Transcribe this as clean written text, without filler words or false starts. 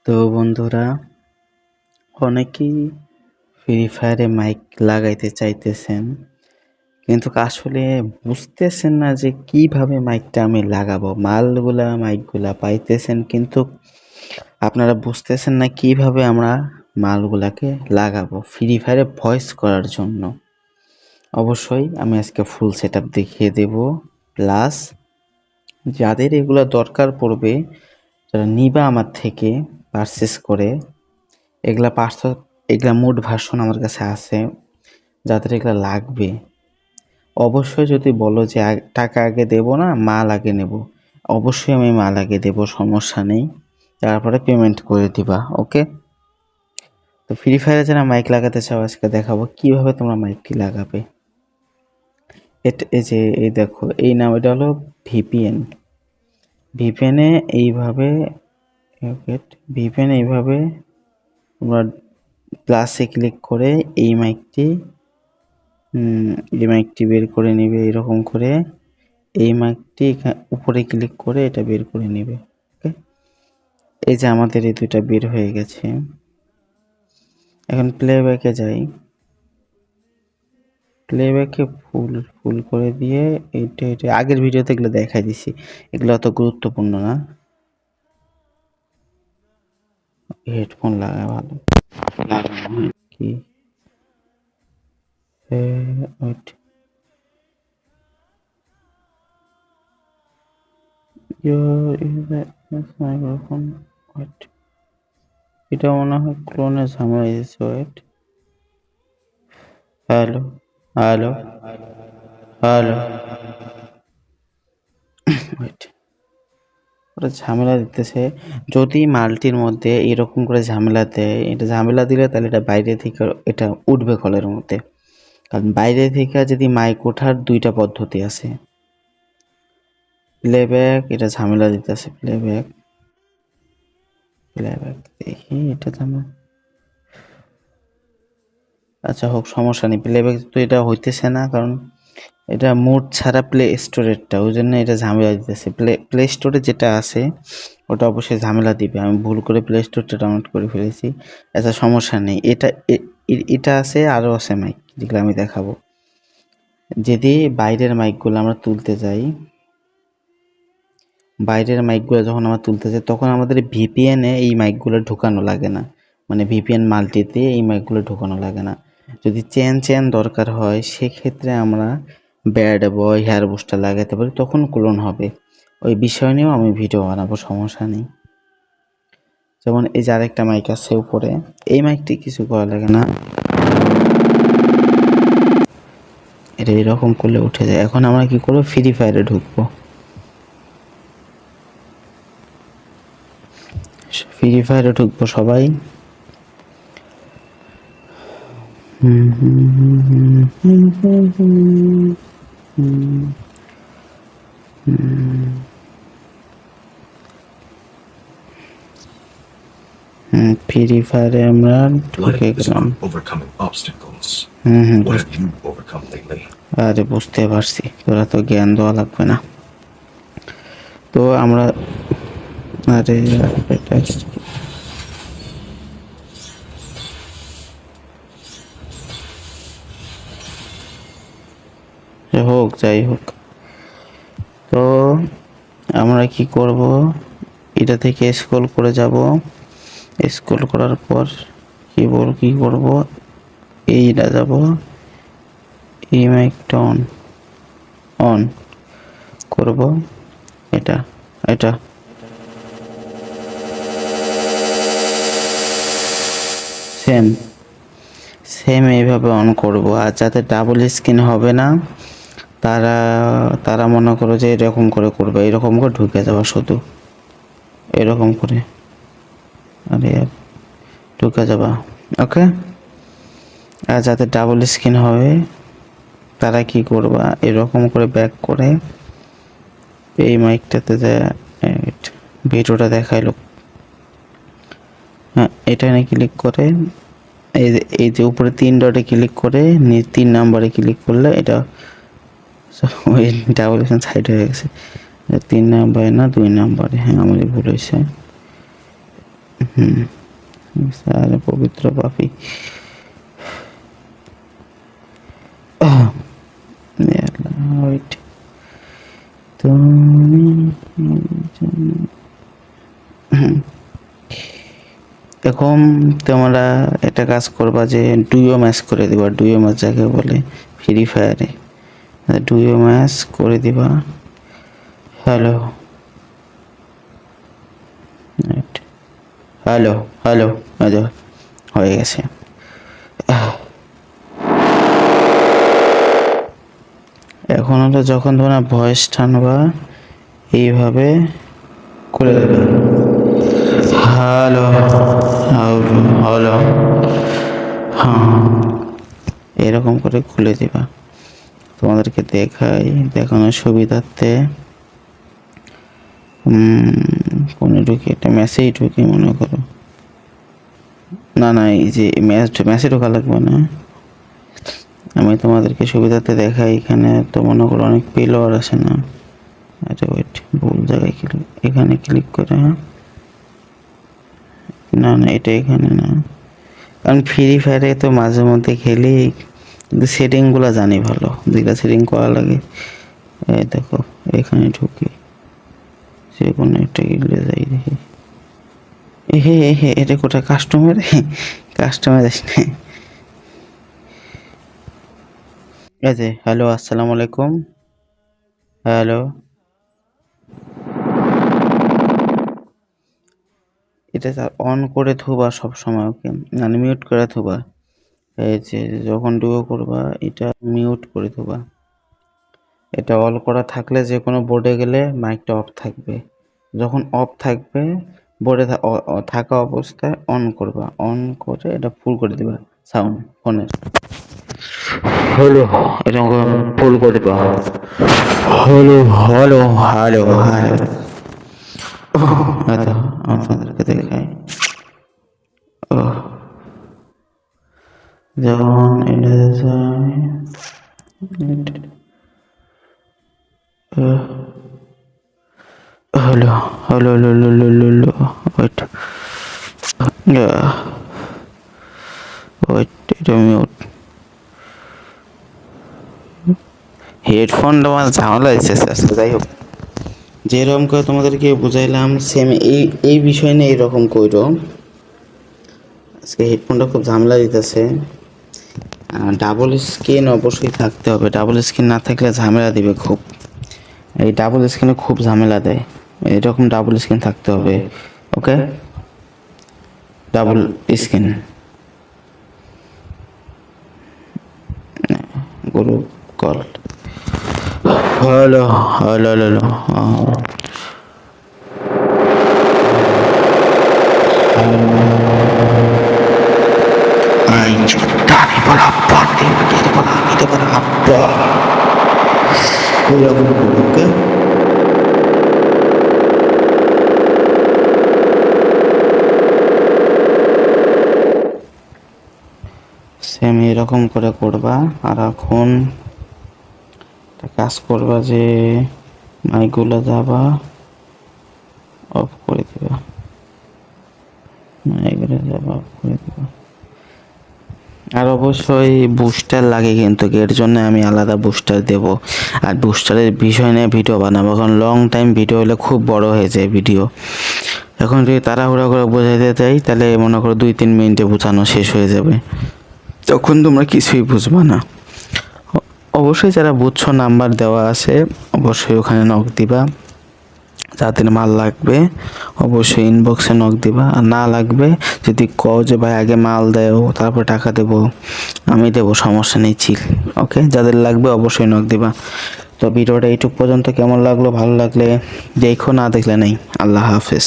তো বন্ধুরা, অনেকেই ফ্রি ফায়ারে মাইক লাগাইতে চাইতেছেন, কিন্তু আসলে বুঝতেছেন না যে কিভাবে মাইকটা আমি লাগাবো। মাইকগুলা পাইতেছেন, কিন্তু আপনারা বুঝতেছেন না কিভাবে আমরা মালগুলাকে লাগাবো ফ্রি ফায়ারে ভয়েস করার জন্য। অবশ্যই আমি আজকে ফুল সেটআপ দেখিয়ে দেব। প্লাস যাদের এগুলা দরকার পড়বে, যারা নিবা আমার থেকে পারচেস করে, এগুলা মোড ভার্সন আমার কাছে আছে। যাদের এগুলা লাগবে অবশ্যই, যদি বলো যে টাকা আগে দেব না, মাল আগে নেব, অবশ্যই আমি মাল আগে দেব, সমস্যা নেই। তারপরে পেমেন্ট করে দিবা, ওকে? তো ফ্রি ফায়ারে যারা মাইক লাগাতে চাও, আজকে দেখাবো কিভাবে তোমরা মাইকটি লাগাবে। এই দেখো, এই নাম, এটা হলো ভিপিএন। ভিপিএনে এইভাবে তোমরা প্লাসে ক্লিক করে এই মাইকটি বের করে নিবে। এরকম করে এই মাইকটি উপরে ক্লিক করে এটা বের করে নিবে, ওকে? এই যে আমাদের এই দুইটা বের হয়ে গেছে। এখন প্লেব্যাকে যাই। প্লেব্যাকে ফুল করে দিয়ে এটা আগের ভিডিওতে এগুলো দেখাই দিছি, এগুলো অত গুরুত্বপূর্ণ না। হেডফোন লাগা ভালো, লাগানো কি ওয়েট, মাইক্রোফোন, ওয়েট, এটা মনে হয় ক্লোনের ঝামেলা দিয়েছে। Wait, hello hello hello, wait, ওটা ঝামেলা দিতেছে। যদি মালটির মধ্যে এরকম করে ঝামেলা দেয়, এটা ঝামেলা দিলে তাহলে এটা বাইরে থেকে এটা উঠবে কলের মধ্যে। কারণ বাইরে থেকে যদি মাইক ওঠার দুইটা পদ্ধতি আছে। প্লেব্যাক, এটা ঝামেলা দিতেছে। প্লেব্যাক দেখি, এটা ঝামেলা। আচ্ছা হোক, সমস্যা নেই। প্লেব্যাক তো এটা হইতেছে না, কারণ এটা মোড ছাড়া প্লে স্টোরেরটা, ওই জন্য এটা ঝামেলা দিতেছে। প্লে স্টোরে যেটা আছে ওটা অবশ্যই ঝামেলা দিবে। আমি ভুল করে প্লে স্টোরটা ডাউনলোড করে ফেলেছি। আচ্ছা সমস্যা নেই, এটা আছে, আরও আছে মাইক, যেগুলো আমি দেখাবো। যদি বাইরের মাইকগুলো আমরা তুলতে যাই, যখন আমরা তুলতে যাই, তখন আমাদের ভিপিএনে এই মাইকগুলো ঢুকানো লাগে না, মানে ভিপিএন মাল্টিতে এই মাইকগুলো ঢুকানো লাগে না। যদি চেন দরকার হয়, সেক্ষেত্রে আমরা ব্যাড বয় হেয়ার বুস্টার লাগাতে পারি, তখন ক্লোন হবে। ওই বিষয় নিয়েও আমি ভিডিও বানাবো, সমস্যা নেই। যেমন এই যে আরেকটা মাইক আছে উপরে, এই মাইকটি কিছু করা লাগে না, এটা এরকম করলে উঠে যায়। এখন আমরা কি করবো, ফ্রি ফায়ারে ঢুকবো। সবাই। ফ্রি ফায়ারে আমরা ঢুকে গেলাম। আরে বুঝতে পারছি, তোরা তো জ্ঞান দেওয়া লাগবে না। তো আমরা, আরে হোক, যাই হোক, তো আমরা কি করব, এটা থেকে স্ক্রল করে যাব। স্ক্রল করার পর কি করব, এইটা যাব, এই মাইকটা অন করব। এটা সেম এইভাবে অন করব। আর যাতে ডাবল স্ক্রিন হবে না, তারা মনে করো যে এরকম করে করবে, এরকম করে ঢুকে যাওয়া, শুধু এরকম করে, আরে ঢুকে যাবা, ওকে? আর যাতে ডাবল স্ক্রিন হবে, তারা কি করবা, এরকম করে ব্যাক করে এই মাইকটাতে যায়, ভিডিওটা দেখাইলো, হ্যাঁ, এখানে ক্লিক করে এই যে উপরে 3 ডটে ক্লিক করে 3 নাম্বারে ক্লিক করলে এটা ওই ডাবল স্ক্রিন সাইড হয়ে গেছে। 3 নাম্বারে না, 2 নাম্বারে, হ্যাঁ আমার ভুল হয়েছে। স্যার পবিত্র পাপী। ওয়েট, তুমি এখন তোমরা একটা কাজ করবা যে ডুয়ো ম্যাচ করে দিবা। ডুয়ো ম্যাচ যাকে বলে ফ্রি ফায়ারে, ডুয়ো ম্যাচ করে দিবা। হ্যালো হ্যালো হ্যালো, আচ্ছা হয়ে গেছে। এখন হলো যখন তোমরা ভয়েস টানবা এইভাবে করে দেবে, হ্যালো হ্যালো, হ্যাঁ এরকম করে খুলে দিবা। তোমাদেরকে দেখানোর সুবিধার্থে ফোনে ঢুকে একটা মেসেজ ঢুকে মনে করো, না এই যে মেসেজ ঢোকা লাগবে না, আমি তোমাদেরকে সুবিধাতে দেখাই। এখানে তো মনে করো অনেক পেলোয়ার আছে না, আচ্ছা ওয়েট, ভুল জায়গায় এখানে ক্লিক করে, হ্যাঁ না এটা এখানে না, কারণ ফ্রি ফায়ারে তো মাঝে মধ্যে খেলি, কিন্তু সেটিংগুলো জানি ভালো, যেগুলো সেটিং করা লাগে। এই দেখো এখানে ঢুকি, যে কোনো একটা গিলে যাই দেখি, এটা কোথায় কাস্টমার যাস না। এই যে হ্যালো আসসালামু আলাইকুম, হ্যালো, এটা অন করে থুবা সব সময়, ওকে মিউট করে থুবা। এই যে যখন ডুও করবা এটা মিউট করে থুবা। এটা অল করা থাকলে যে কোনো বোর্ডে গেলে মাইকটা অফ থাকবে, যখন অফ থাকবে বোর্ডে থাকা অবস্থায় অন করবা, অন করে এটা ফুল করে দিবা সাউন্ড ফোনের। হ্যালো, এটা ফুল করে দিবা, হ্যালো হ্যালো হ্যালো হ্যালো। আচ্ছা আপনাদেরকে দেখাই, যখন এটা যায় hello hello hello hello, wait wait, এটা মিউট। হেডফোনটা আমার ঝামেলা এসেছে আসলে, যাই হোক যেরকম করে তোমাদেরকে বুঝাইলাম সেম এই বিষয় নিয়ে এইরকম কইরো। আজকে হেডফোনটা খুব ঝামেলা দিতেছে, ডাবল স্ক্রিন অবশ্যই থাকতে হবে, ডাবল স্ক্রিন না থাকলে ঝামেলা দিবে খুব, এই ডাবল স্ক্রিনে খুব ঝামেলা দেয়, এরকম ডাবল স্ক্রিন থাকতে হবে, okay double screen. Group call, hello hello hello, same এরকম করে করবা। আর এখন কাজ করবা যে মাইকগুলো যাবা অফ করে দিবা, মাইকগুলো যাবা অফ করে দিবা। আর অবশ্যই বুস্টার লাগে কিন্তু, এর জন্য আমি আলাদা বুস্টার দেব, আর বুস্টারের বিষয় নিয়ে ভিডিও বানাবো, কারণ লং টাইম ভিডিও হলে খুব বড় হয়ে যায় ভিডিও। এখন যদি তাড়াহুড়া করে বোঝাইতে চাই তাহলে মনে করো 2-3 মিনিটে বোঝানো শেষ হয়ে যাবে, তখন তোমরা কিছুই বুঝবা না। অবশ্যই যারা বুঝছো নাম্বার দেওয়া আছে, অবশ্যই ওখানে নক দিবা, যাদের মাল লাগবে অবশ্যই ইনবক্সে নক দিবা, আর না লাগবে যদি কও যে ভাই আগে মাল দেও তারপর টাকা দেবো, আমি দেবো, সমস্যা নেই, চিল, ওকে। যাদের লাগবে অবশ্যই নক দিবা। তো ভিডিওটা এইটুক পর্যন্ত, কেমন লাগলো, ভালো লাগলে দেখো, না দেখলে নেই। আল্লাহ হাফেজ।